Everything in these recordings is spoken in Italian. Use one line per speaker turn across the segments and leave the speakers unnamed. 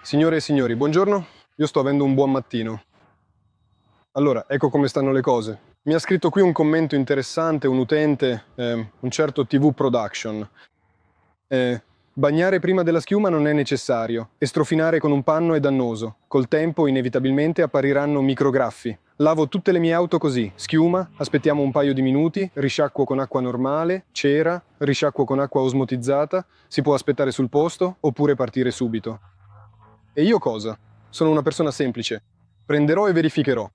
Signore e signori, buongiorno. Io sto avendo un buon mattino. Allora, ecco come stanno le cose. Mi ha scritto qui un commento interessante, un utente, un certo TV Production. Eh, Bagnare prima della schiuma non è necessario e strofinare con un panno è dannoso. Col tempo, inevitabilmente, appariranno micrograffi. Lavo tutte le mie auto così. Schiuma, aspettiamo un paio di minuti, risciacquo con acqua normale, cera, risciacquo con acqua osmotizzata, si può aspettare sul posto oppure partire subito. E io cosa? Sono una persona semplice. Prenderò e verificherò.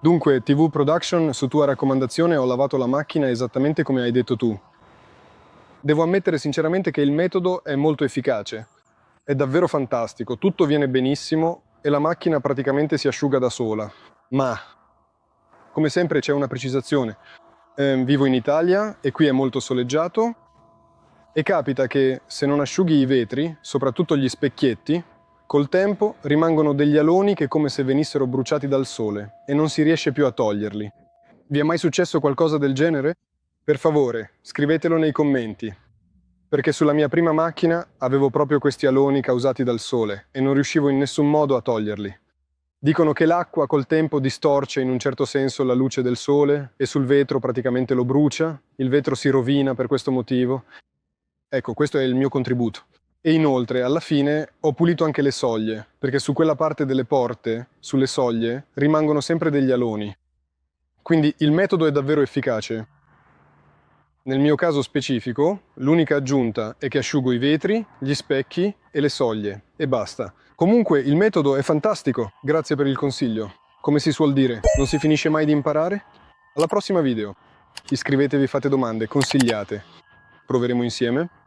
Dunque, TV Production, su tua raccomandazione ho lavato la macchina esattamente come hai detto tu. Devo ammettere sinceramente che il metodo è molto efficace. È davvero fantastico, tutto viene benissimo e la macchina praticamente si asciuga da sola. Ma, come sempre, c'è una precisazione. Vivo in Italia e qui è molto soleggiato e capita che se non asciughi i vetri, soprattutto gli specchietti, col tempo rimangono degli aloni che è come se venissero bruciati dal sole e non si riesce più a toglierli. Vi è mai successo qualcosa del genere? Per favore, scrivetelo nei commenti, perché sulla mia prima macchina avevo proprio questi aloni causati dal sole e non riuscivo in nessun modo a toglierli. Dicono che l'acqua col tempo distorce in un certo senso la luce del sole e sul vetro praticamente lo brucia, il vetro si rovina per questo motivo. Ecco, questo è il mio contributo. E inoltre, alla fine, ho pulito anche le soglie, perché su quella parte delle porte, sulle soglie, rimangono sempre degli aloni. Quindi il metodo è davvero efficace. Nel mio caso specifico, l'unica aggiunta è che asciugo i vetri, gli specchi e le soglie, e basta. Comunque, il metodo è fantastico, grazie per il consiglio. Come si suol dire, non si finisce mai di imparare? Alla prossima video. Iscrivetevi, fate domande, consigliate. Proveremo insieme.